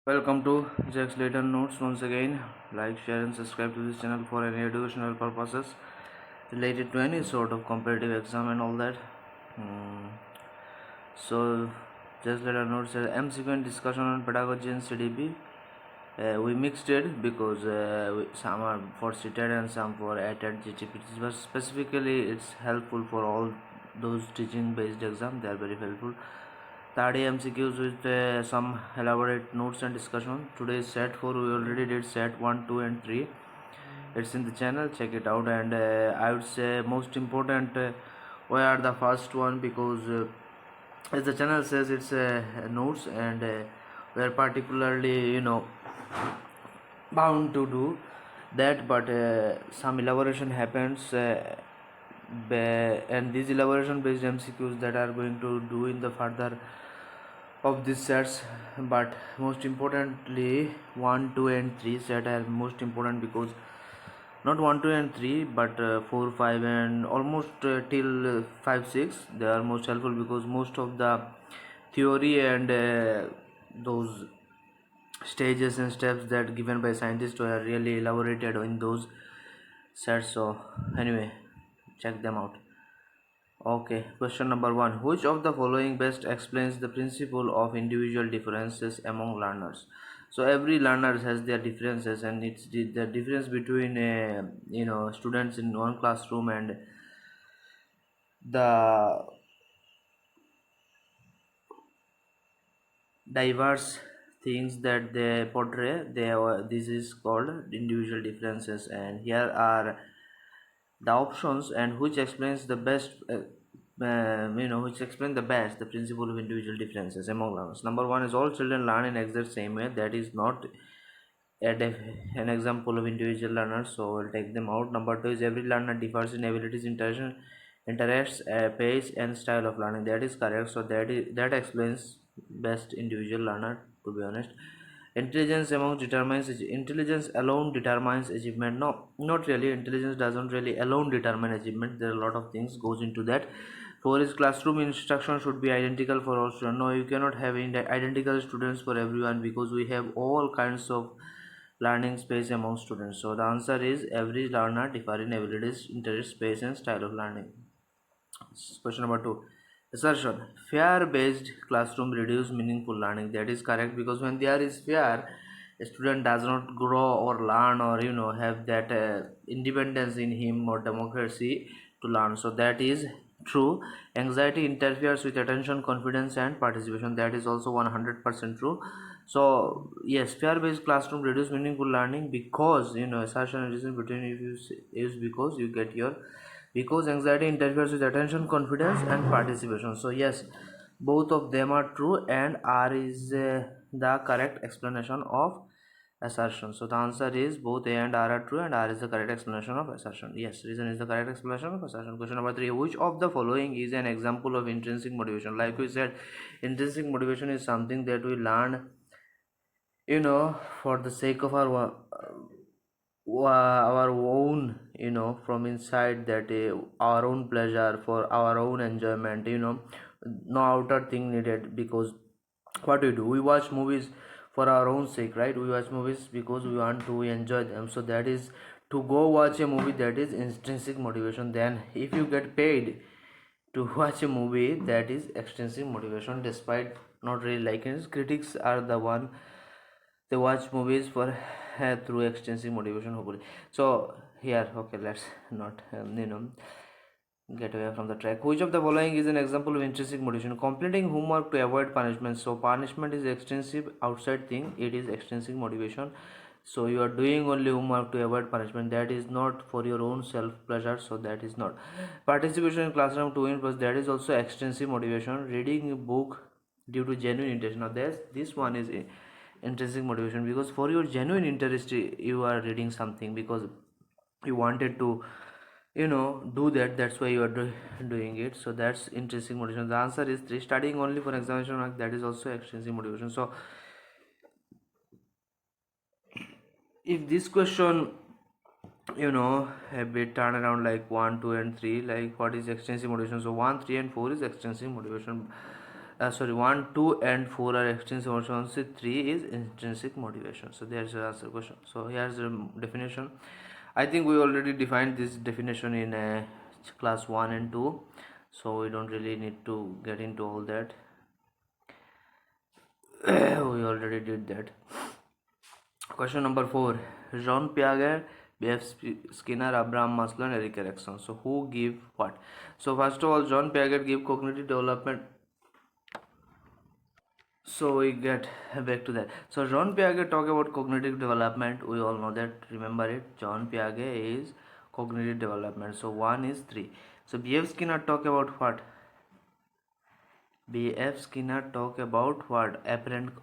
Welcome to Slayter Notes once again. Like, share, and subscribe to this channel for any educational purposes related to any sort of competitive exam and all that. So, Slayter Notes MCQ discussion on pedagogy and CDP. We mixed it because some are for CTET and some for Atet GTP. But specifically, it's helpful for all those teaching-based exams. They are very helpful. 30 MCQs with some elaborate notes and discussion. Today is set 4. We already did set 1, 2, and 3. It's in the channel. Check it out. And I would say most important, we are the first one because as the channel says, it's notes, and we are particularly bound to do that, but some elaboration happens. And these elaboration based MCQs that are going to do in the further of these sets, but most importantly 1, 2, and 3 set are most important because not 1, 2, and 3 but 4, 5, and almost till 5, 6 they are most helpful because most of the theory and those stages and steps that given by scientists are really elaborated in those sets. So anyway, check them out. Okay, question number 1. Which of the following best explains the principle of individual differences among learners? So every learner has their differences, and it's the difference between students in one classroom and the diverse things that they portray. This is called individual differences, and here are the options, and which explains the best which explain the best the principle of individual differences among learners. Number 1 is all children learn in exact same way. That is not an example of individual learners, so we'll take them out. Number 2 is every learner differs in abilities, interests, pace, and style of learning. That is correct, so that explains best individual learner, to be honest. Intelligence alone determines achievement. No, not really. Intelligence doesn't really alone determine achievement. There are a lot of things goes into that. 4 is classroom instruction should be identical for all students. No, you cannot have identical students for everyone because we have all kinds of learning space among students. So the answer is every learner differ in abilities, interest, space, and style of learning. Question number 2. Assertion: fear-based classroom reduce meaningful learning. That is correct because when there is fear, a student does not grow or learn or have that independence in him or democracy to learn. So that is true. Anxiety interferes with attention, confidence, and participation. That is also 100% true. So yes, fear-based classroom reduce meaningful learning because assertion and reason between is because you get your because anxiety interferes with attention, confidence, and participation. So yes, both of them are true, and R is the correct explanation of assertion. So the answer is both A and R are true, and R is the correct explanation of assertion. Yes, reason is the correct explanation of assertion. Question number 3. Which of the following is an example of intrinsic motivation? Like we said, intrinsic motivation is something that we learn for the sake of our own from inside, that our own pleasure, for our own enjoyment, no outer thing needed. Because what we watch movies for our own sake, right? We watch movies because we want to enjoy them. So that is to go watch a movie, that is intrinsic motivation. Then if you get paid to watch a movie, that is extrinsic motivation, despite not really liking it. Critics are the one, they watch movies for through extrinsic motivation, hopefully. So here, okay, let's not get away from the track. Which of the following is an example of intrinsic motivation? Completing homework to avoid punishment. So punishment is extrinsic outside thing, it is extrinsic motivation. So you are doing only homework to avoid punishment, that is not for your own self pleasure, so that is not. Participation in classroom to win plus, that is also extrinsic motivation. Reading a book due to genuine interest. Now this one is intrinsic motivation because for your genuine interest you are reading something because you wanted to do that, that's why you are doing it. So that's intrinsic motivation. The answer is 3. Studying only for examination mark, that is also extrinsic motivation. So if this question a bit turn around like 1, 2, and 3, like what is extrinsic motivation? So 1, 3, and 4 is extrinsic motivation. sorry, 1, 2 and 4 are extrinsic motivation, 3 is intrinsic motivation. So there's your answer question. So here's the definition. I think we already defined this definition in class 1 and 2, so we don't really need to get into all that. We already did that. Question number 4. Jean Piaget, B.F. Skinner, Abraham Maslow and Erik Erikson. So who give what? So first of all, Jean Piaget give cognitive development. So we get back to that. So Jean Piaget talk about cognitive development. We all know that. Remember it. Jean Piaget is cognitive development. So 1 is 3. So B.F. Skinner talk about what? B.F. Skinner talk about what?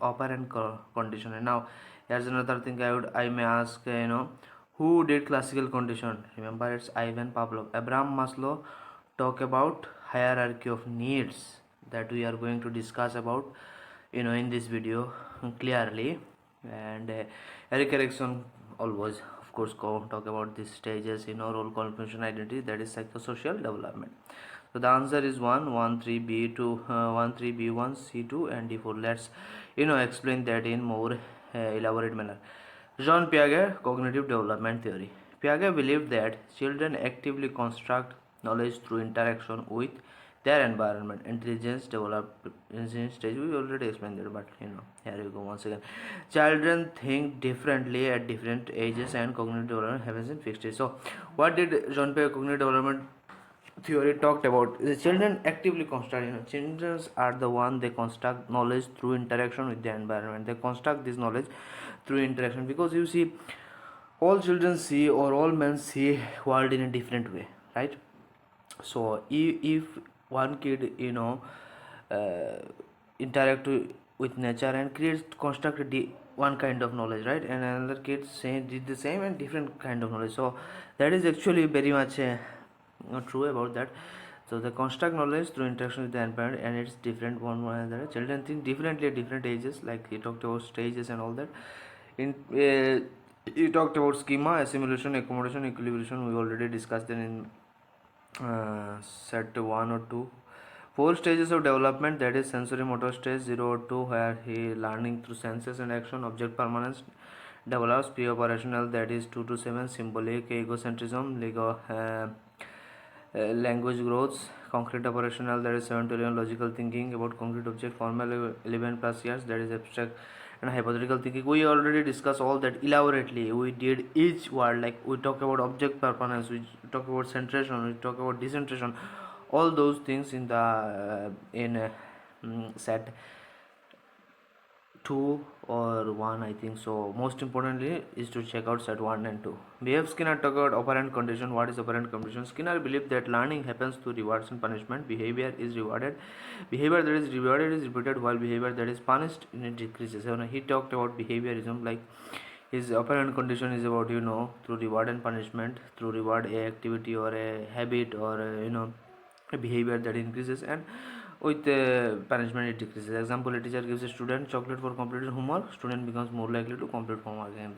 Operant condition. And now here's another thing I may ask, who did classical condition? Remember, it's Ivan Pavlov. Abraham Maslow talk about hierarchy of needs, that we are going to discuss about in this video clearly. And Erik Erikson always, of course, talk about these stages role, confirmation, identity, that is psychosocial development. So the answer is 1, 1, 3, B2, 1, 3, B1, C2 and D4. Let's explain that in more elaborate manner. Jean Piaget, cognitive development theory. Piaget believed that children actively construct knowledge through interaction with their environment. Intelligence development stage, we already explained that, but here you go once again. Children think differently at different ages and cognitive development happens in fixed stage. So what did Jean Piaget cognitive development theory talked about? The children actively construct, children are the one, they construct knowledge through interaction with the environment. They construct this knowledge through interaction, because you see, all children see, or all men see world in a different way, right? So if one kid interact with nature and construct one kind of knowledge, right, and another kid did the same and different kind of knowledge, so that is actually very much not true about that. So the construct knowledge through interaction with the environment, and it's different one another. Children think differently at different ages, like he talked about stages and all that. He talked about schema, assimilation, accommodation, equilibration. We already discussed them in set 1 or 2. 4 stages of development, that is sensory motor stage 0 or 2, where he learning through senses and action. Object permanence develops. Pre-operational, that is 2 to 7. Symbolic, egocentrism, language growth. Concrete operational, that is 7 to 11. Logical thinking about concrete object. Formal 11 plus years, that is abstract and hypothetical thinking. We already discussed all that elaborately. We did each word, like we talk about object permanence, we talk about centration, we talk about decentration, all those things in the set 2 or 1, I think so. Most importantly is to check out set 1 and 2. B.F. Skinner talked about operant condition. What is operant condition? Skinner believed that learning happens through rewards and punishment. Behavior is rewarded. Behavior that is rewarded is repeated, while behavior that is punished decreases. He talked about behaviorism, like his operant condition is about through reward and punishment. Through reward, a activity or a habit or a behavior that increases, and with punishment it decreases. Example, a teacher gives a student chocolate for completing homework, student becomes more likely to complete homework. And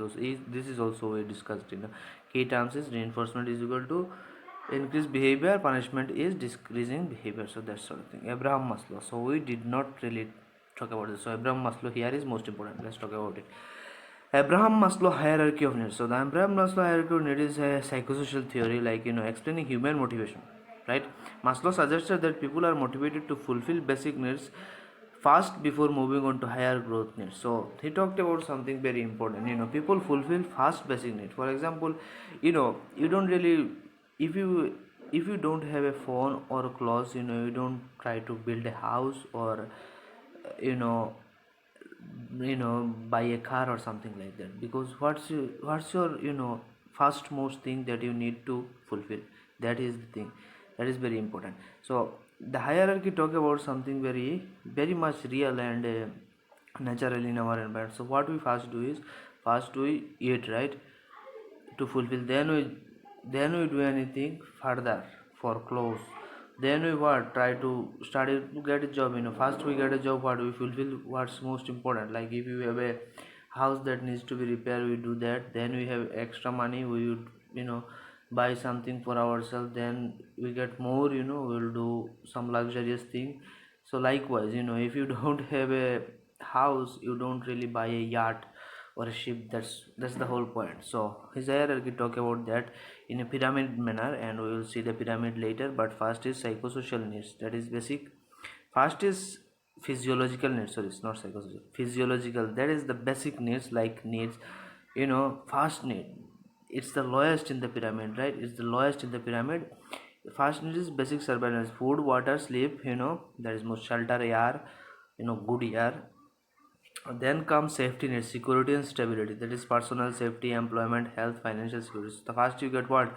this is also discussed in the key terms. Is reinforcement is equal to increased behavior, punishment is decreasing behavior. So that sort of thing. Abraham Maslow, so we did not really talk about this. So Abraham Maslow here is most important. Let's talk about it. Abraham Maslow hierarchy of needs. So the Abraham Maslow hierarchy of needs is a psychosocial theory, like explaining human motivation, right? Maslow suggested that people are motivated to fulfill basic needs fast before moving on to higher growth needs. So he talked about something very important. People fulfill fast basic needs. For example, you don't really, if you don't have a phone or clothes, you don't try to build a house or buy a car or something like that, because what's your first most thing that you need to fulfill? That is the thing that is very important. So the hierarchy talk about something very very much real and natural in our environment. So what we first do is we eat, right, to fulfill. Then we do anything further for clothes. Then we try to study to get a job. First we get a job, what we fulfill what's most important. Like if you have a house that needs to be repaired, we do that. Then we have extra money, we would buy something for ourselves. Then we get more, we'll do some luxurious thing. So likewise, if you don't have a house, you don't really buy a yacht or a ship. That's the whole point. So his hierarchy talk about that in a pyramid manner, and we will see the pyramid later. But first is psychosocial needs, that is basic. First is physiological needs. Sorry, it's not psychosocial. Physiological, that is the basic needs, like needs. First need, it's the lowest in the pyramid, right? It's the lowest in the pyramid. First need is basic surveillance: food, water, sleep. That is most shelter, air. Good air. Then comes safety needs: security and stability, that is personal safety, employment, health, financial security. So the first you get what?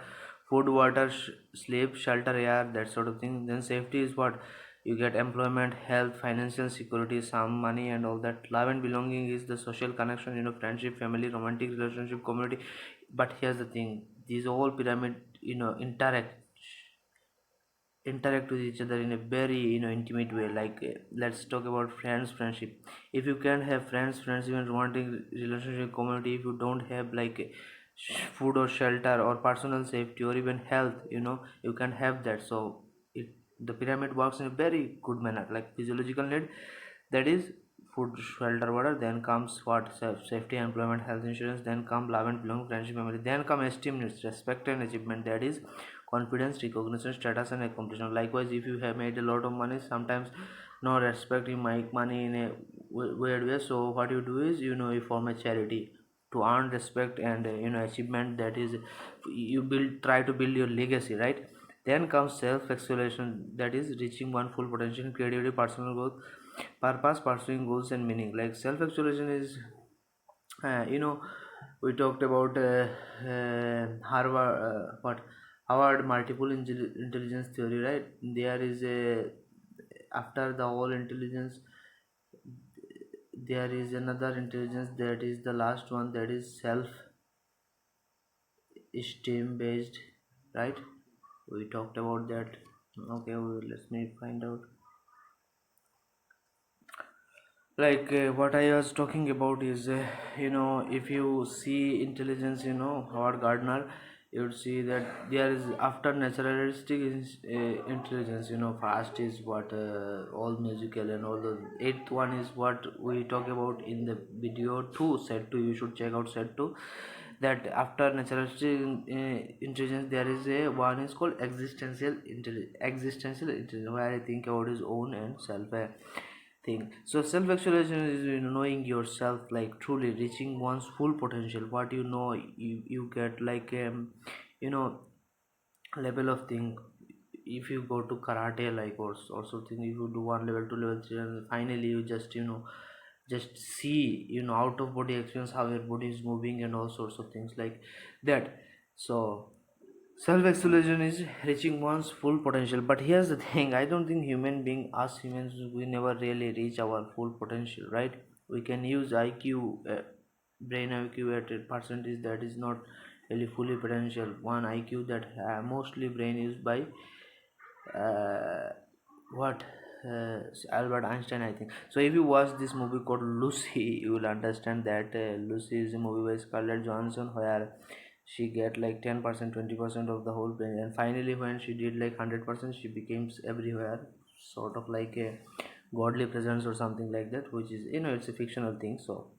Food, water, sleep, shelter, air, that sort of thing. Then safety is what? You get employment, health, financial security, some money and all that. Love and belonging is the social connection, friendship, family, romantic relationship, community. But here's the thing: these all pyramid interact with each other in a very intimate way. Like, let's talk about friendship. If you can't have friends, even romantic relationship, community, if you don't have like food or shelter or personal safety or even health, you can have that. So the pyramid works in a very good manner. Like physiological need, that is food, shelter, water. Then comes what? Safety, employment, health, insurance. Then come love and belonging, friendship, family. Then come esteem needs: respect and achievement, that is confidence, recognition, status, and accomplishment. Likewise, if you have made a lot of money, sometimes no respect, you make money in a weird way. So what you do is, you form a charity to earn respect and achievement. That is, you try to build your legacy, right? Then comes self-actualization, that is reaching one full potential, creativity, personal growth, purpose, pursuing goals and meaning. Like self-actualization is, we talked about Harvard, what Howard multiple intelligence theory, right? There is a, after the whole intelligence, there is another intelligence, that is the last one, that is self esteem based, right? We talked about that. Okay, let me find out. Like, what I was talking about is, if you see intelligence, Howard Gardner, you would see that there is, after naturalistic intelligence, first is what, all musical and all the eighth one is what we talk about in the video 2, set 2. You should check out set 2. That after naturalistic intelligence, there is a one is called existential intelligence, where I think about his own and self thing. So self actualization is, knowing yourself, like truly reaching one's full potential. What you get like, you know level of thing. If you go to karate, like, or something, if you do one level, two level, three, and finally you just see, out of body experience, how your body is moving and all sorts of things like that. So self-actualization is reaching one's full potential. But here's the thing: I don't think us humans, we never really reach our full potential, right? We can use IQ, brain IQ at a percentage that is not really fully potential. One IQ that mostly brain used by uh, what Albert Einstein, I think. So if you watch this movie called Lucy, you will understand that Lucy is a movie by Scarlett Johansson, where she get like 10%, 20% of the whole brain, and finally when she did like 100%, she becomes everywhere, sort of like a godly presence or something like that, which is, it's a fictional thing. So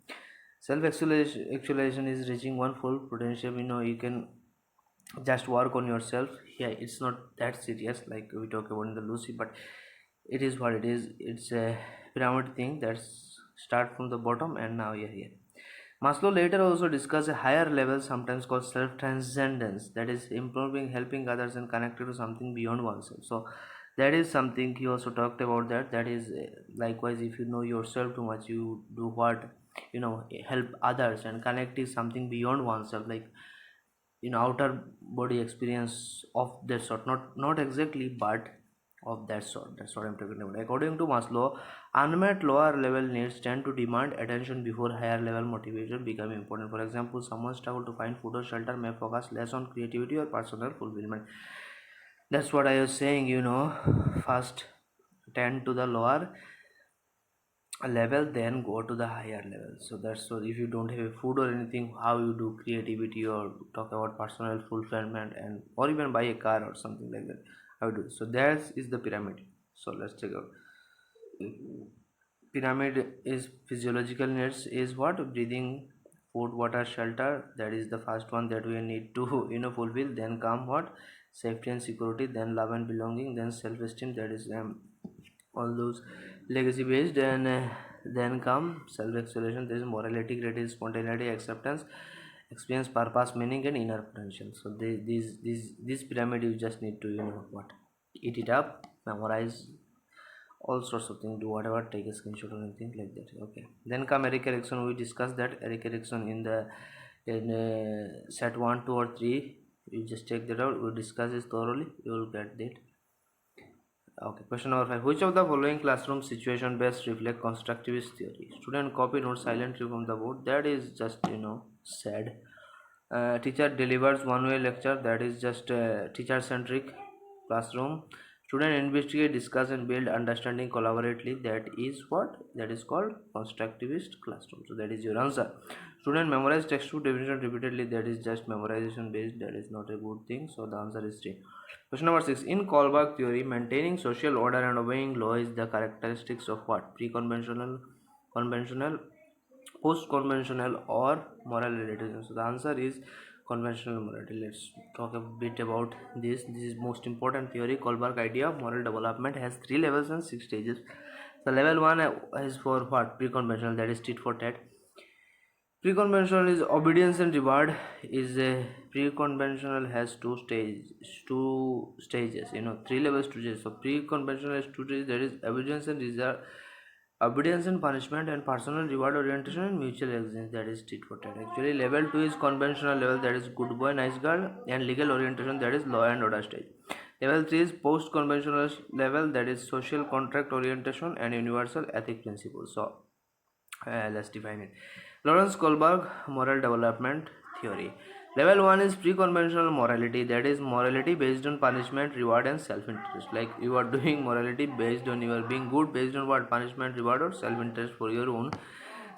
self actualization is reaching one full potential. You can just work on yourself. Yeah, it's not that serious like we talk about in the Lucy, but it is what it is. It's a pyramid thing that's start from the bottom, and now you're here. Maslow later also discussed a higher level, sometimes called self-transcendence, that is improving, helping others, and connected to something beyond oneself. So that is something he also talked about. That is, likewise, if you know yourself too much, you do what, help others, and connect is something beyond oneself, like outer body experience of that sort. Not exactly, but of that sort. That's what I'm talking about. According to Maslow, unmet lower level needs tend to demand attention before higher level motivation become important. For example, someone struggle to find food or shelter may focus less on creativity or personal fulfillment. That's what I was saying. First tend to the lower level, then go to the higher level. So that's, so if you don't have food or anything, how you do creativity or talk about personal fulfillment, and or even buy a car or something like that, how you do. So that is the pyramid. So let's check out. pyramid is physiological needs is what? Breathing, food, water, shelter. That is the first one that we need to fulfill. Then come what? Safety and security, then love and belonging, then self-esteem. That is all those legacy based. And then come self-exploration. There is morality, creativity, spontaneity, acceptance, experience, purpose, meaning, and inner potential. So this pyramid you just need to what, eat it up, memorize all sorts of things, do whatever, take a screenshot or anything like that. Okay, then come Eric Erickson. We discussed that Eric Erickson in set 1, 2 or 3. You just check that out. We discuss this thoroughly, you will get that. Okay, question number 5. Which of the following classroom situation best reflect constructivist theory? Student copy notes silently from the board. That is just sad. Teacher delivers one-way lecture. That is just teacher-centric classroom. Student investigate, discuss, and build understanding collaboratively. That is what? That is called constructivist classroom. So that is your answer. Student memorize textbook definition repeatedly. That is just memorization based. That is not a good thing. So the answer is 3. Question number 6. In Kohlberg theory, maintaining social order and obeying law is the characteristics of what? Pre-conventional, conventional, post-conventional, or moral relativism. So the answer is conventional morality. Let's talk a bit about this. This is most important theory. Kohlberg idea of moral development has 3 levels and 6 stages. So level 1 is for what? Pre-conventional. That is TET for TET. Pre-conventional is obedience and reward. Is a pre-conventional has two stages, 3 levels, 2 stages. So pre-conventional has 2 stages. That is obedience and punishment, and personal reward orientation and mutual exchange. That is tit for tat. Actually level 2 is conventional level. That is good boy nice girl, and legal orientation. That is law and order stage. Level 3 is post conventional level. That is social contract orientation and universal ethic principles. So let's define it. Lawrence Kohlberg moral development theory. Level 1 is pre-conventional morality. That is morality based on punishment, reward, and self-interest. Like you are doing morality based on you are being good based on what? Punishment, reward, or self-interest for your own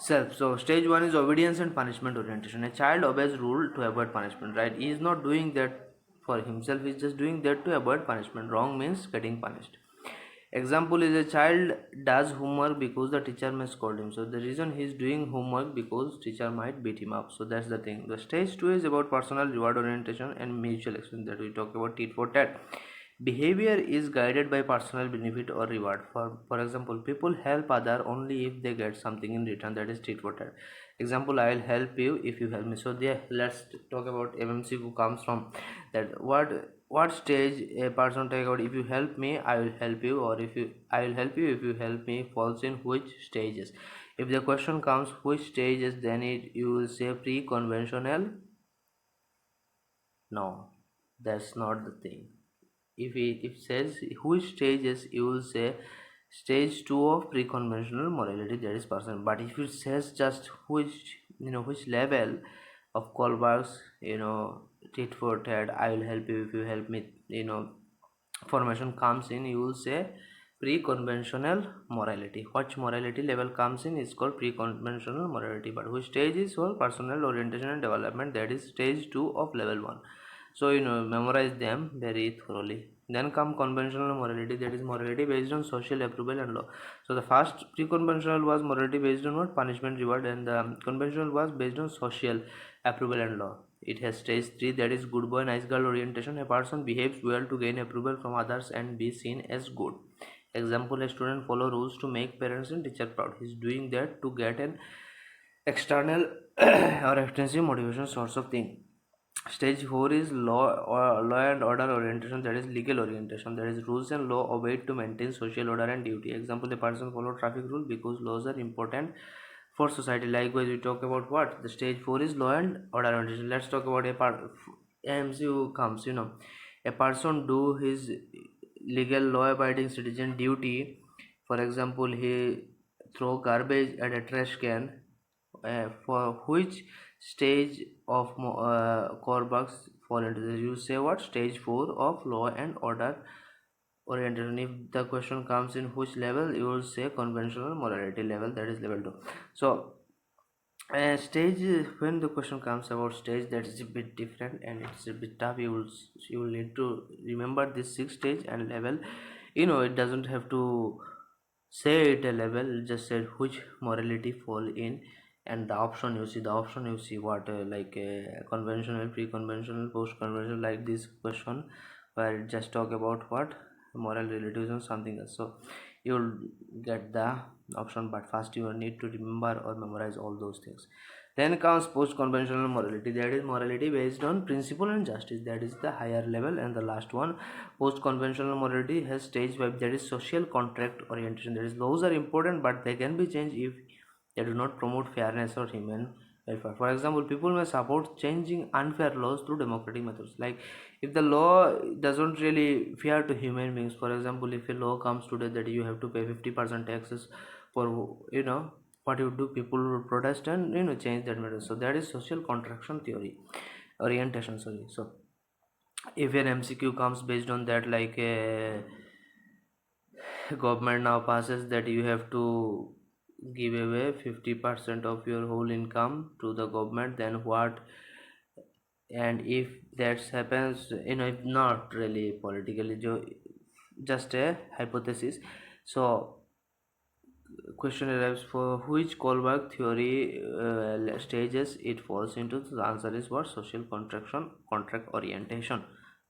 self. So stage 1 is obedience and punishment orientation. A child obeys rule to avoid punishment. Right? He is not doing that for himself. He is just doing that to avoid punishment. Wrong means getting punished. Example is a child does homework because the teacher may scold him. So the reason he is doing homework because teacher might beat him up. So that's the thing. The stage 2 is about personal reward orientation and mutual exchange, that we talk about tit for tat. Behavior is guided by personal benefit or reward. For example, people help other only if they get something in return. That is tit for tat. Example, I will help you if you help me. So there, let's talk about MMC who comes from that. What stage a person take out? If you help me, I will help you, or if you I will help you if you help me, falls in which stages? If the question comes which stages, then you will say pre-conventional. No, that's not the thing. If it says which stages, you will say stage 2 of pre-conventional morality, that is person. But if it says just which level of Kohlberg's tit for tat, I will help you if you help me, formation comes in, you will say pre-conventional morality. Which morality level comes in is called pre-conventional morality. But which stage is for personal orientation and development, that is stage 2 of level 1. So memorize them very thoroughly. Then come conventional morality, that is morality based on social approval and law. So the first pre-conventional was morality based on what? Punishment, reward, and the conventional was based on social approval and law. It has stage 3, that is good boy nice girl orientation. A person behaves well to gain approval from others and be seen as good. Example, a student follow rules to make parents and teacher proud. He is doing that to get an external or extrinsic motivation source of thing. Stage 4 is law and order orientation, that is legal orientation. That is rules and law obeyed to maintain social order and duty. Example, a person follow traffic rule because laws are important for society. Likewise, we talk about what? The stage 4 is law and order orientation. Let's talk about a part. AMC comes, a person do his legal law abiding citizen duty. For example, he throw garbage at a trash can. For which stage of Kohlberg's fall into this? You say what? Stage 4 of law and order orientation. If the question comes in which level, you will say conventional morality level, that is level 2. So stage, when the question comes about stage, that is a bit different and it's a bit tough. You will need to remember this 6 stage and level. It doesn't have to say it a level, just said which morality fall in, and the option you see, what like conventional, pre-conventional, post-conventional, like this question where it just talk about what moral relativism, something else. So you'll get the option, but first you will need to remember or memorize all those things. Then comes post-conventional morality, that is morality based on principle and justice, that is the higher level. And the last one, post-conventional morality, has stage 5, that is social contract orientation, that is laws are important but they can be changed if they do not promote fairness or human welfare. For example, people may support changing unfair laws through democratic methods. Like if the law doesn't really fair to human beings, for example, if a law comes today that you have to pay 50% taxes for, what you do, people will protest and change that matter. So that is social contraction theory orientation, sorry. So if an MCQ comes based on that, like a government now passes that you have to give away 50% of your whole income to the government, then what? And if that happens, if not really politically, just a hypothesis. So question arrives, for which callback theory stages it falls into. The answer is what? Social contract orientation,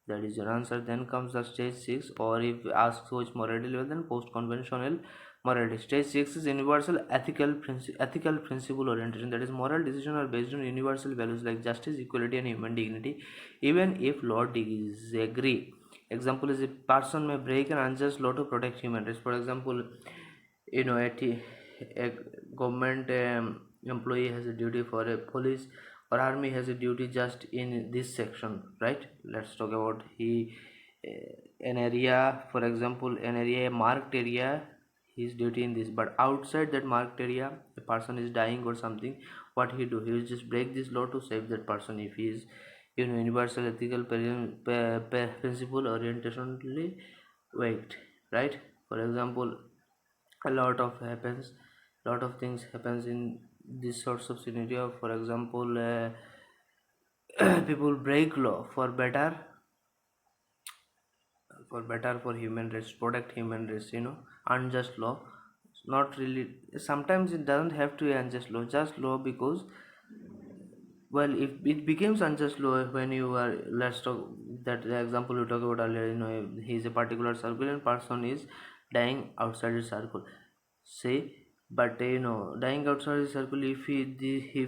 that is your answer. Then comes the stage 6, or if asks which morality level, then post conventional morality. Stage 6 is universal ethical principle orientation, that is moral decisions are based on universal values like justice, equality and human dignity, even if law disagree. Example is, a person may break an unjust law to protect human rights. For example, a government employee has a duty, for a police or army has a duty just in this section, right? Let's talk about an area, for example, an area, a marked area, his duty in this. But outside that marked area, a person is dying or something, what he do? He will just break this law to save that person. If he is universal ethical principle orientationally weight, right? For example, a lot of things happens in this sorts of scenario. For example, people break law for human rights, protect human rights, unjust law. Not really, sometimes it doesn't have to be unjust law, just law, because, well, if it becomes unjust law when you are, let's talk that the example you talked about earlier, he is a particular circle and person is dying outside the circle, say. But dying outside the circle, if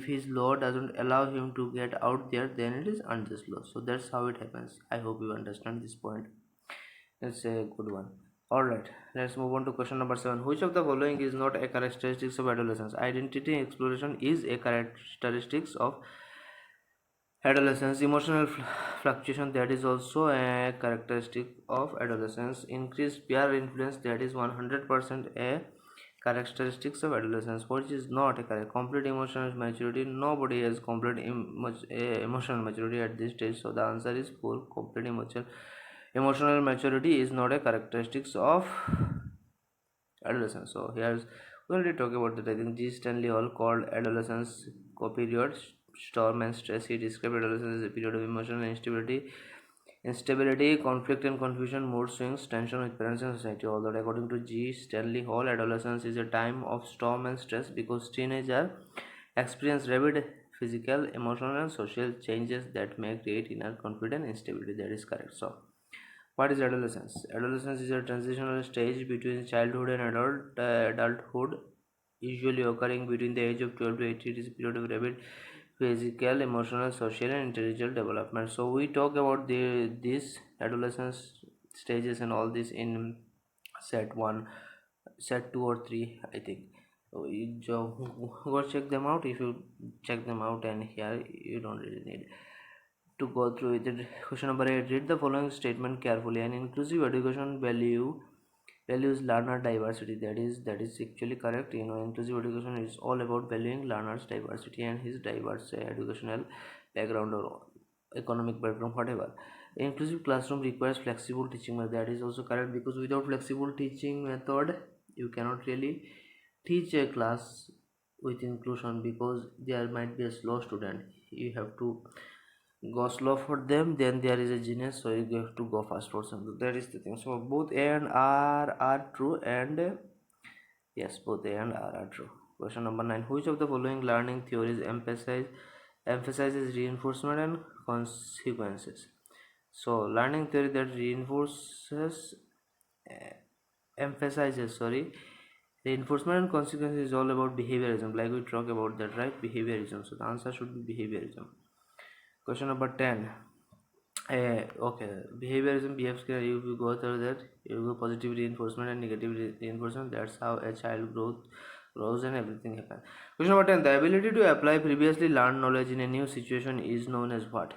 his law doesn't allow him to get out there, then it is unjust law. So that's how it happens. I hope you understand this point. That's a good one. Alright, let's move on to question number 7. Which of the following is not a characteristics of adolescence? Identity exploration is a characteristics of adolescence. Emotional fluctuation, that is also a characteristic of adolescence. Increased peer influence, that is 100% a characteristics of adolescence. Which is not a complete emotional maturity. Nobody has complete emotional maturity at this stage. So the answer is 4. Complete emotional maturity is not a characteristics of adolescence. So here's, we already talked about that. I think G. Stanley Hall called adolescence period storm and stress. He described adolescence as a period of emotional instability, conflict and confusion, mood swings, tension with parents and society. Although according to G. Stanley Hall, adolescence is a time of storm and stress because teenagers experience rapid physical, emotional and social changes that may create inner conflict and instability. That is correct. So what is adolescence? Adolescence is a transitional stage between childhood and adulthood, usually occurring between the age of 12 to 18. It is a period of rapid physical, emotional, social, and intellectual development. So we talk about these adolescence stages and all this in set 1, set 2 or 3, I think. So you go check them out. If you check them out, and here you don't really need to go through it. Question number 8. Read the following statement carefully. An inclusive education values learner diversity. That is actually correct. Inclusive education is all about valuing learners diversity and his diverse educational background or economic background, whatever. Inclusive classroom requires flexible teaching method. That is also correct, because without flexible teaching method you cannot really teach a class with inclusion, because there might be a slow student. You have to go slow for them, then there is a genius, so you have to go fast for some. That is the thing. So both A and R are true, and Yes, both A and R are true. Question number 9. Which of the following learning theories emphasizes reinforcement and consequences? So, learning theory that emphasizes, reinforcement and consequences is all about behaviorism. Like we talk about that, right? Behaviorism. So, the answer should be behaviorism. Question number 10. Okay, behaviorism behaves care. If you go through that, you go positive reinforcement and negative reinforcement. That's how a child grows and everything happens. Question number 10. The ability to apply previously learned knowledge in a new situation is known as what?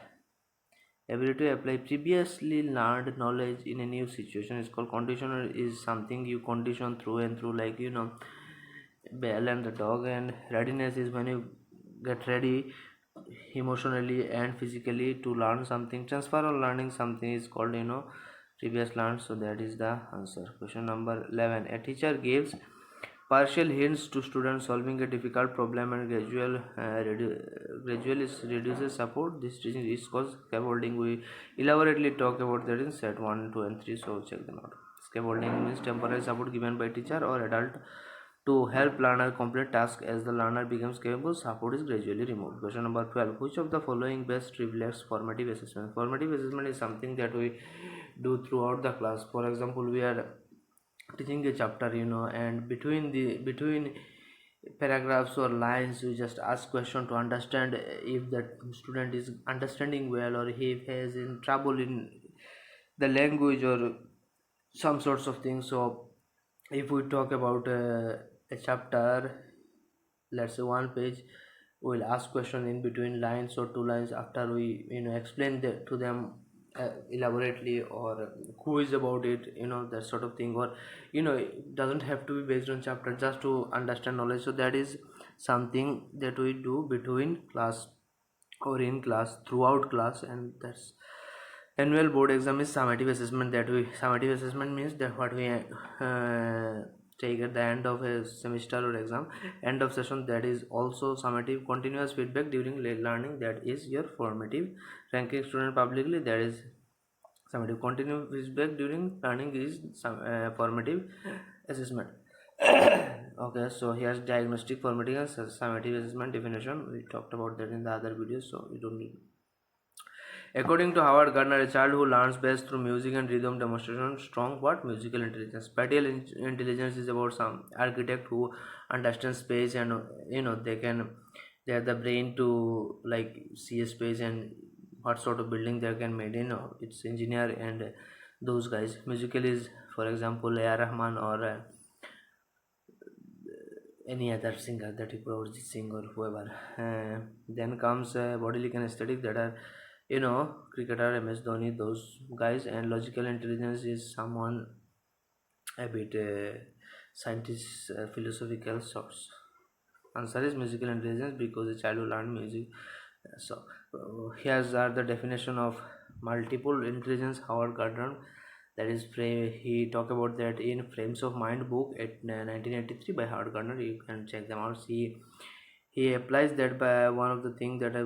Ability to apply previously learned knowledge in a new situation is called conditioner. Is something you condition through and through, like Bell and the dog. And readiness is when you get ready emotionally and physically to learn something. Transfer or learning something is called previous learned. So that is the answer. Question number 11. A teacher gives partial hints to students solving a difficult problem and gradually reduces support. This teaching is called scaffolding. We elaborately talk about that in set 1, 2 and 3, so check them out. Scaffolding means temporary support given by teacher or adult to help learner complete task. As the learner becomes capable, support is gradually removed. Question number 12. Which of the following best reflects formative assessment? Formative assessment is something that we do throughout the class. For example, we are teaching a chapter, and between paragraphs or lines, we just ask question to understand if that student is understanding well or he has in trouble in the language or some sorts of things. So if we talk about a chapter, let's say one page, we'll ask question in between lines or two lines after we explain to them elaborately, or who is about it, that sort of thing. Or it doesn't have to be based on chapter, just to understand knowledge. So that is something that we do between class or in class, throughout class. And that's annual board exam is summative assessment. Summative assessment means that what we take at the end of a semester or exam, end of session. That is also summative. Continuous feedback during learning, that is your formative. Ranking student publicly, that is summative. Continuous feedback during learning is formative assessment. Okay, so here's diagnostic, formative and summative assessment definition. We talked about that in the other videos, so we don't need. According to Howard Gardner, a child who learns best through music and rhythm demonstration strong what? Musical intelligence. Spatial intelligence is about some architect who understands space, and they have the brain to like see a space and what sort of building they can made in. It's engineer and those guys. Musical is, for example, A.R. Rahman or any other singer that you probably sing or whoever. Then comes bodily kinesthetic, that are cricketer, MS Dhoni, those guys. And logical intelligence is someone a bit scientist, philosophical sorts. Answer is musical intelligence, because the child will learn music. So here's are the definition of multiple intelligence. Howard Gardner, that is he talked about that in Frames of Mind book at 1983 by Howard Gardner. You can check them out. He applies that by one of the things that I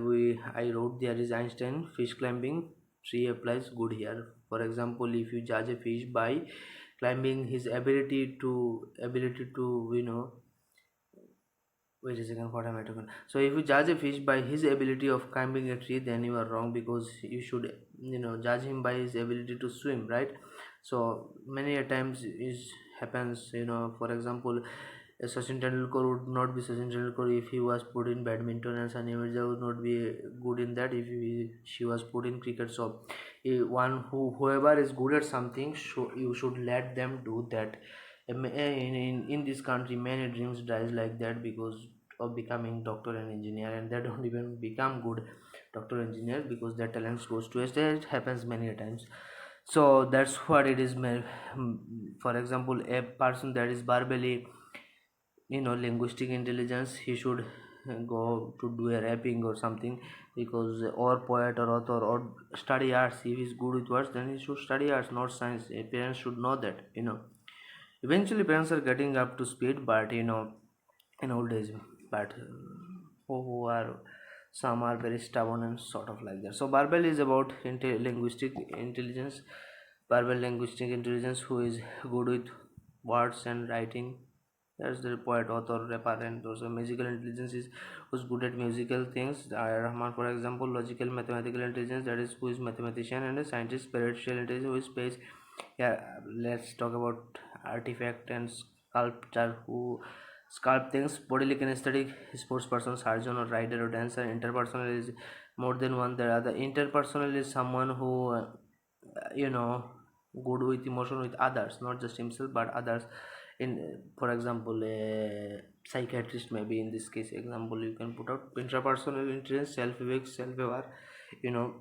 wrote there is Einstein fish climbing tree applies good here. For example, if you judge a fish by climbing his ability to wait a second, what am I talking? So if you judge a fish by his ability of climbing a tree, then you are wrong, because you should judge him by his ability to swim, right? So many a times is happens, for example, Sachin Tendulkar would not be Sachin Tendulkar if he was put in badminton, and Sani Mirza would not be good in that if she was put in cricket. So whoever is good at something, you should let them do that. In this country, many dreams dies like that because of becoming doctor and engineer, and they don't even become good doctor engineers because their talents goes to waste. It happens many times. So that's what it is. For example, a person that is verbally linguistic intelligence, he should go to do a rapping or something, because or poet or author or study arts. If he's good with words, then he should study arts, not science. Parents should know that. Eventually parents are getting up to speed, but in old age, but who are some are very stubborn and sort of like that. So verbal is about linguistic intelligence. Verbal linguistic intelligence, who is good with words and writing, There's the poet, author, rapper, and also musical intelligence is who's good at musical things. Rahman, for example. Logical mathematical intelligence, that is who is mathematician, and a scientist. Spiritual intelligence, who is space. Yeah, let's talk about artifact and sculptor, who sculpt things. Bodily kinesthetic, sports person, surgeon, or rider, or dancer. Interpersonal is more than one. There are the interpersonal is someone who you know good with emotion with others, not just himself but others. In for example, a psychiatrist, maybe in this case example you can put out. Intrapersonal intelligence, self-aware, self-aware, you know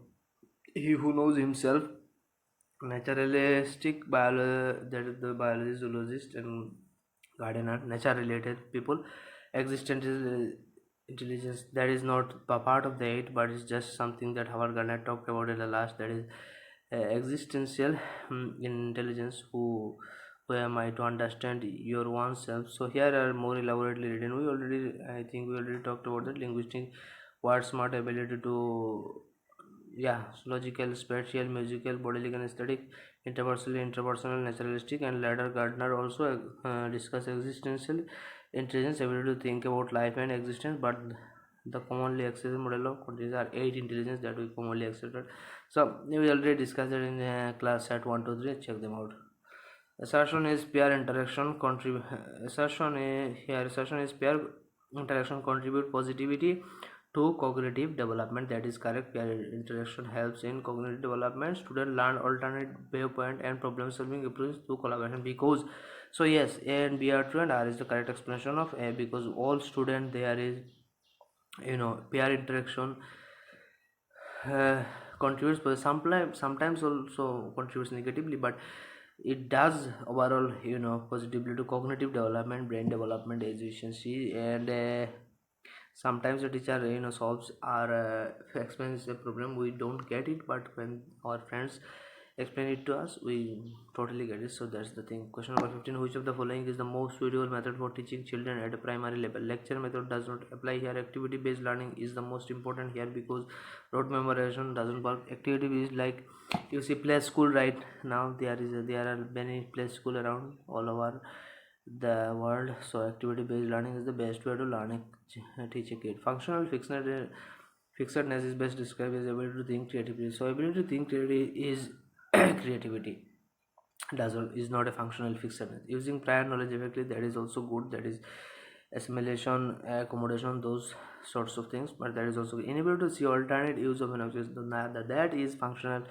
he who knows himself. Naturalistic that is the biologist, zoologist, and gardener, nature related people. Existential intelligence, that is not part of the eight, but it's just something that Howard Gardner talked about in the last. That is existential intelligence, who am I to understand your oneself. So here are more elaborately written. I think we already talked about the linguistic, word smart, ability to, yeah, logical, spatial, musical, bodily kinesthetic, interpersonal, naturalistic, and later Gardner also discuss existential intelligence, ability to think about life and existence. But the commonly accepted model of these are eight intelligence that we commonly accepted. So we already discussed it in class at 1 2 3. Check them out. Assertion is peer interaction contribute. Assertion is peer interaction contribute positivity to cognitive development. That is correct. Peer interaction helps in cognitive development. Students learn alternate viewpoint and problem solving improves through collaboration. Because, so yes, A and B are true, and R is the correct explanation of A, because all student there is, peer interaction uh, contributes, but sometimes also contributes negatively, but it does overall, positively to cognitive development, brain development, efficiency, and sometimes the teacher solves our explains a problem, we don't get it, but when our friends explain it to us, we totally get it. So that's the thing. Question number 15: which of the following is the most suitable method for teaching children at a primary level? Lecture method does not apply here. Activity based learning is the most important here, because rote memorization doesn't work. Activity is like, you see play school right now, there are many play school around all over the world. So activity based learning is the best way to learn teach a kid. Functional fixedness is best described as ability to think creatively. So ability to think creatively is creativity, is not a functional fixedness. Using prior knowledge effectively, that is also good. That is assimilation, accommodation, those sorts of things. But that is also inability to see alternate use of an object. That is functional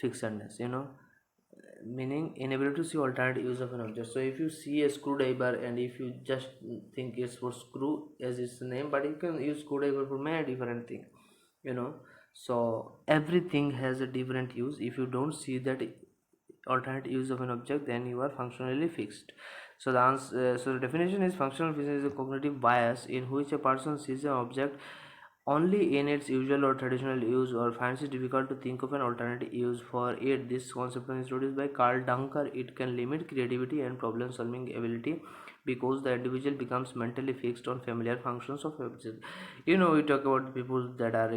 fixedness, meaning inability to see alternate use of an object. So if you see a screwdriver and if you just think it's for screw as its name, but you can use screwdriver for many different things, so everything has a different use. If you don't see that alternate use of an object, then you are functionally fixed. So the definition is: functional fixation is a cognitive bias in which a person sees an object only in its usual or traditional use, or finds it difficult to think of an alternative use for it. This concept was introduced by Carl Dunker. It can limit creativity and problem solving ability, because the individual becomes mentally fixed on familiar functions of objects. We talk about people that are,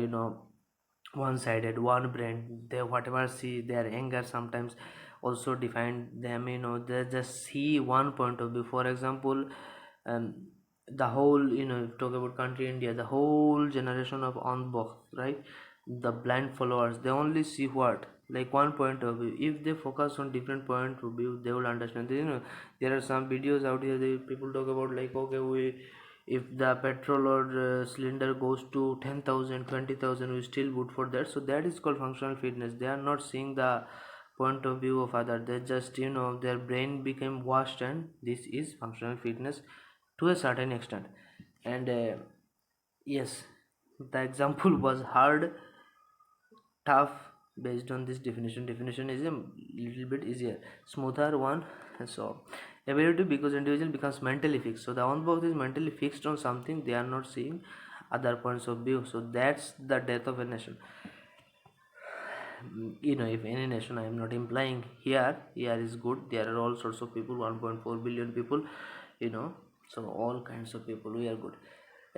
one-sided, one brain. They whatever see their anger sometimes also define them. They just see one point of view. For example, um, the whole, talk about country India, the whole generation of Anbok, right? The blind followers, they only see what, like one point of view. If they focus on different point of view, they will understand. There are some videos out here, people talk about, like, okay, if the petrol or cylinder goes to 10,000, 20,000, we still good for that. So that is called functional fitness. They are not seeing the point of view of other. They just, their brain became washed, and this is functional fitness to a certain extent. And yes, the example was hard, tough. Based on this definition is a little bit easier, smoother one. So ability, because individual becomes mentally fixed. So the on box is mentally fixed on something, they are not seeing other points of view. So that's the death of a nation. If any nation, I am not implying here is good. There are all sorts of people, 1.4 billion people, so all kinds of people, we are good.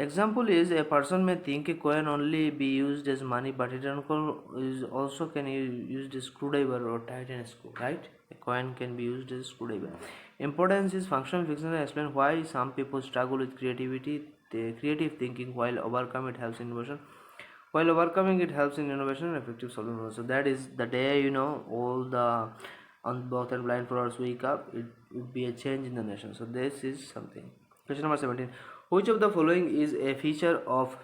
Example is a person may think a coin only be used as money, but it is also can be used as screwdriver or tighten screw, right? A coin can be used as screwdriver. Importance is functional fiction explain why some people struggle with creativity, the creative thinking, while overcome it helps innovation. While overcoming it helps in innovation and effective solution. So that is the day all the unbound and blind followers wake up, it would be a change in the nation. So this is something. Question number 17. Which of the following is a feature of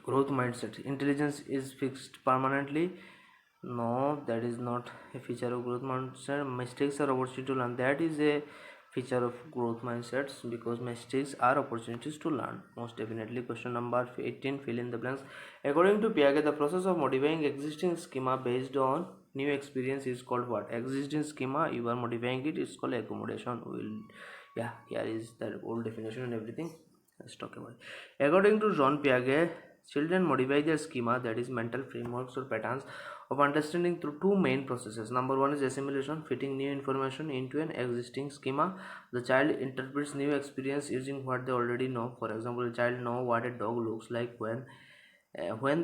growth mindset? Intelligence is fixed permanently. No, that is not a feature of growth mindset. Mistakes are opportunity to learn. That is a feature of growth mindsets, because mistakes are opportunities to learn. Most definitely. Question number 18. Fill in the blanks. According to Piaget, the process of modifying existing schema based on new experience is called what? Existing schema, you are modifying it, it's called accommodation. Yeah, here is the old definition and everything. Let's talk about it. According to Jean Piaget, children modify their schema, that is mental frameworks or patterns of understanding, through two main processes. Number one is assimilation, fitting new information into an existing schema. The child interprets new experience using what they already know. For example, a child know what a dog looks like when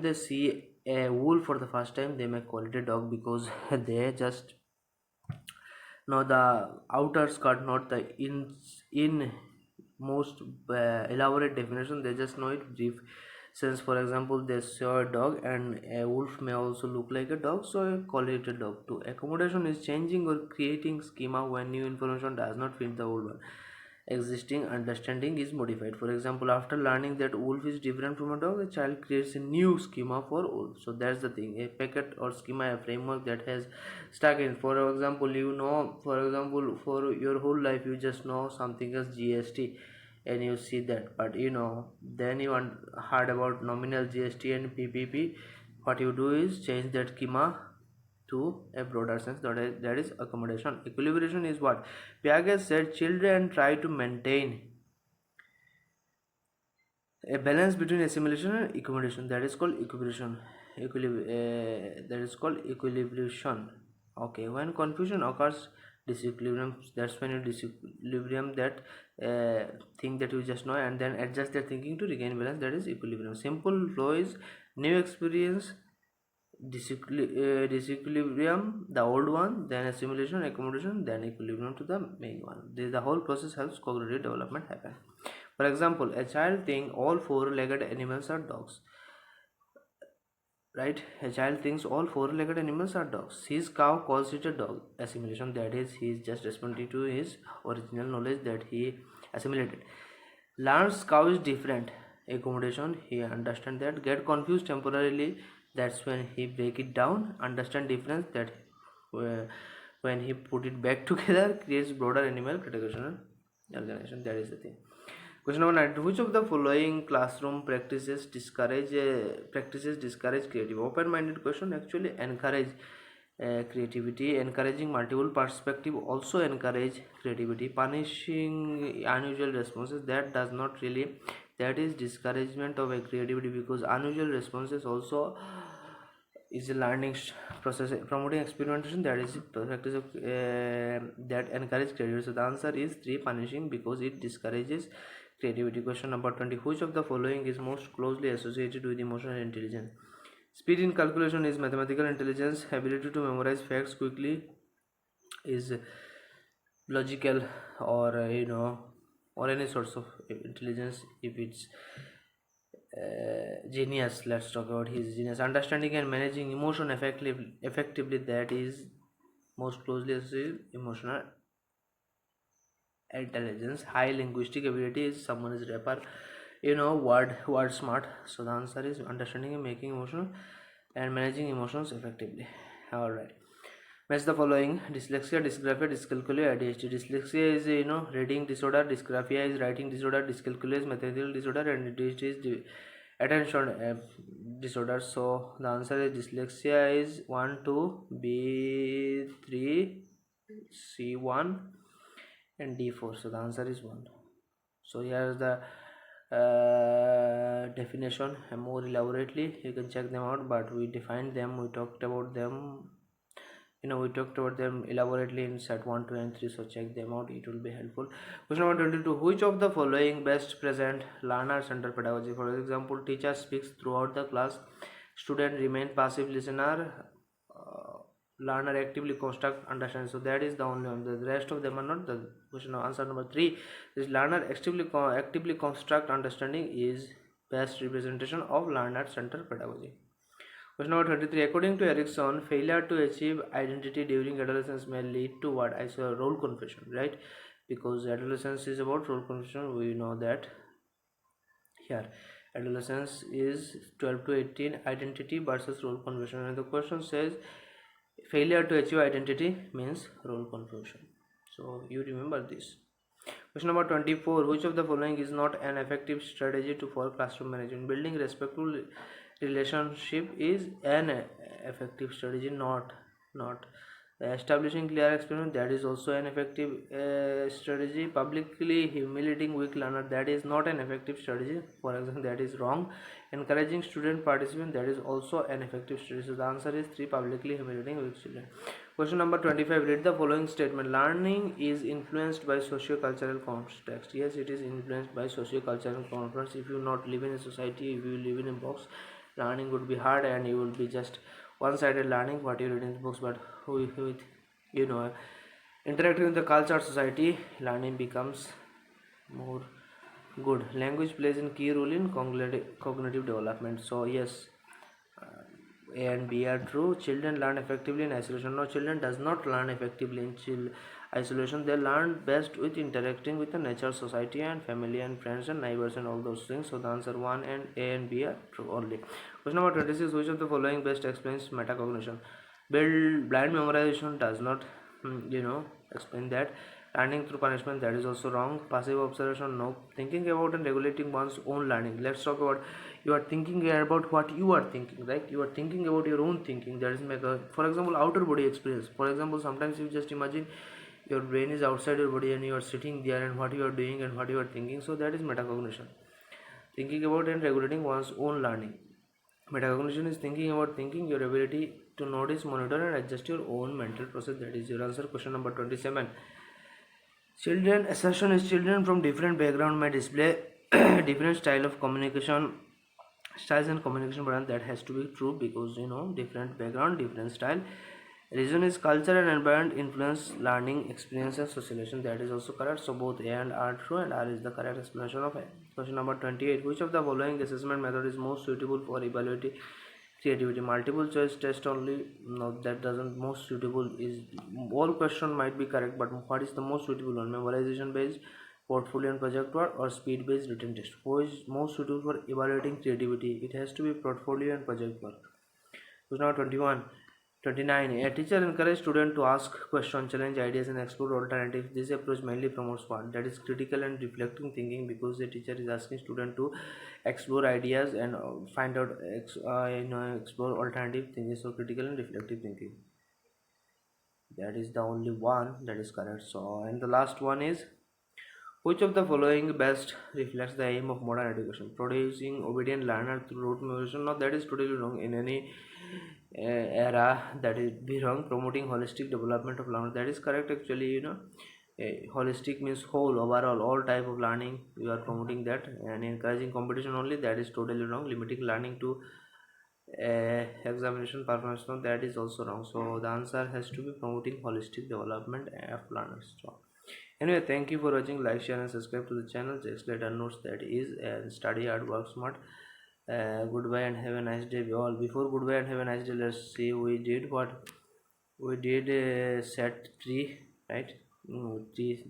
they see a wolf for the first time. They may call it a dog because they just know the outer skirt, not the in most elaborate definition. They just know it brief sense. For example, they saw a dog, and a wolf may also look like a dog, so I call it a dog too. Accommodation is changing or creating schema when new information does not fit the old one. Existing understanding is modified. For example, after learning that wolf is different from a dog, a child creates a new schema for wolf. So that's the thing. A packet or schema, a framework that has stuck in. For example, for example, for your whole life you just know something as GST, and you see that, but then you heard about nominal GST and PPP. What you do is change that schema to a broader sense, that is accommodation. Equilibration is what Piaget said: children try to maintain a balance between assimilation and accommodation. That is called equilibration. That is called equilibration. Okay, when confusion occurs, disequilibrium, that's when you disequilibrium that thing that you just know, and then adjust their thinking to regain balance. That is equilibrium. Simple flow is new experience, disequilibrium, the old one, then assimilation, accommodation, then equilibrium to the main one. The whole process helps cognitive development happen. For example, a child thinks all four-legged animals are dogs. Right? A child thinks all four-legged animals are dogs. His cow calls it a dog. Assimilation, that is, he is just responding to his original knowledge that he assimilated. Learns cow is different. Accommodation, he understand that. Get confused temporarily, that's when he break it down. Understand difference, that when he put it back together, creates broader animal categorization organization. That is the thing. Question number 9. Which of the following classroom practices discourage creative? Open-minded question actually encourage creativity. Encouraging multiple perspective also encourage creativity. Punishing unusual responses, that does not really, that is discouragement of a creativity, because unusual responses also is a learning process. Promoting experimentation, that is practice of that encourage creativity. So the answer is 3, punishing, because it discourages creativity. Question number 20. Which of the following is most closely associated with emotional intelligence? Speed in calculation is mathematical intelligence. Ability to memorize facts quickly is logical, or or any sorts of intelligence. If it's genius, let's talk about his genius. Understanding and managing emotion effectively, that is most closely associated with emotional intelligence. High linguistic ability is someone is rapper, word smart. So the answer is understanding and making emotional and managing emotions effectively. All right, match the following. Dyslexia, dysgraphia, dyscalculia, ADHD. Dyslexia is reading disorder, dysgraphia is writing disorder, dyscalculia is mathematical disorder, and ADHD is attention disorder. So the answer is dyslexia is 1, 2, B, 3, C1, and D4. So the answer is 1. So here is the definition more elaborately. You can check them out, but we defined them, we talked about them we talked about them elaborately in set 1, 2 and 3, so check them out, it will be helpful. Question number 22, which of the following best present learner centered pedagogy? For example, teacher speaks throughout the class, student remain passive listener, learner actively construct understand. So that is the only one, the rest of them are not. The question answer number 3 is learner actively construct understanding is best representation of learner centered pedagogy. Question number 23. According to Erickson, failure to achieve identity during adolescence may lead to what? I saw role confusion, right? Because adolescence is about role confusion. We know that here. Adolescence is 12 to 18, identity versus role confusion. And the question says failure to achieve identity means role confusion. So you remember this. Question number 24. Which of the following is not an effective strategy for classroom management? Building respectful relationship is an effective strategy, not establishing clear experiment, that is also an effective strategy. Publicly humiliating weak learner, that is not an effective strategy, for example, that is wrong. Encouraging student participation, that is also an effective strategy. So the answer is 3, publicly humiliating weak student. Question number 25. Read the following statement. Learning is influenced by socio-cultural context. Yes, it is influenced by socio-cultural context. If you not live in a society, if you live in a box, learning would be hard and you will be just one-sided learning what you read in books. But with interacting with the culture society, learning becomes more good. Language plays a key role in cognitive development. So yes, A and B are true. Children learn effectively in isolation. No, children does not learn effectively in isolation. They learn best with interacting with the nature, society and family and friends and neighbors and all those things. So the answer 1 and A and B are true only. Question number 26. Which of the following best explains metacognition? Blind memorization does not explain that. Learning through punishment, that is also wrong. Passive observation, no. Thinking about and regulating one's own learning, let's talk about. You are thinking about what you are thinking, right? You are thinking about your own thinking, that is for example, outer body experience. For example, sometimes you just imagine your brain is outside your body and you are sitting there and what you are doing and what you are thinking. So that is metacognition, thinking about and regulating one's own learning. Metacognition is thinking about thinking, your ability to notice, monitor and adjust your own mental process. That is your answer. Question number 27. Children assertion is children from different background may display different style of communication styles and communication pattern. That has to be true because different background, different style. Reason is culture and environment influence learning experience and socialization. That is also correct. So both A and R true and R is the correct explanation of A. Question number 28. Which of the following assessment method is most suitable for evaluating creativity? Multiple choice test only? No, that doesn't. Most suitable is, all question might be correct, but what is the most suitable one? Memorization based, portfolio and project work, or speed based written test? Who is most suitable for evaluating creativity? It has to be portfolio and project work. Question number 21. 29. A teacher encourages students to ask questions, challenge ideas and explore alternatives. This approach mainly promotes what? That is critical and reflecting thinking, because the teacher is asking students to explore ideas and find out explore alternative thinking. So critical and reflective thinking, that is the only one that is correct. So and the last one is, which of the following best reflects the aim of modern education? Producing obedient learner through rote memorization. No, that is totally wrong. In any era, that is be wrong. Promoting holistic development of learner, that is correct. Actually, holistic means whole, overall, all type of learning. You are promoting that. And encouraging competition only, that is totally wrong. Limiting learning to examination performance, no, that is also wrong. So the answer has to be promoting holistic development of learners. So anyway, thank you for watching. Like, share and subscribe to the channel. Just let us notes, that is and study hard, work smart. Goodbye and have a nice day all. Before goodbye and have a nice day, let's see we did what we did. Set 3, right? No, 3,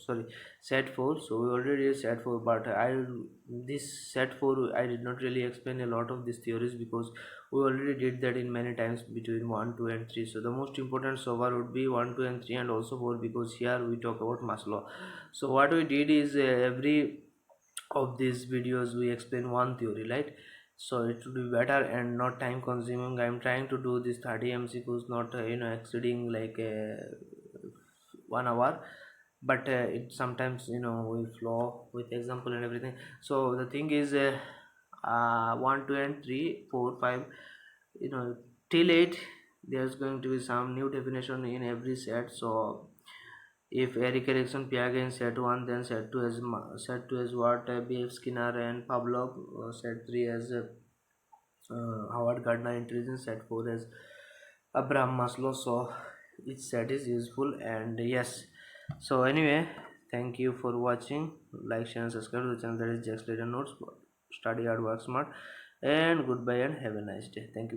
sorry, set 4. So we already did set 4, but this set 4 I did not really explain a lot of these theories, because we already did that in many times between 1, 2 and 3. So the most important so far would be 1, 2 and 3 and also 4, because here we talk about Maslow. So what we did is every of these videos we explain one theory, right? So it would be better and not time consuming. I'm trying to do this 30 MCQs, not exceeding like 1 hour, but it sometimes we flow with example and everything. So the thing is 1, 2 and 3, 4, 5, till 8 there's going to be some new definition in every set. So if Eric Erikson, Piaget in set 1, then set 2 as what B.F. Skinner and Pavlov, set 3 as Howard Gardner intelligence, set 4 as Abraham Maslow. So each set is useful, and yes. So anyway, thank you for watching. Like, share, and subscribe to the channel. That is Jack Slater Notes. Study hard, work smart, and goodbye and have a nice day. Thank you.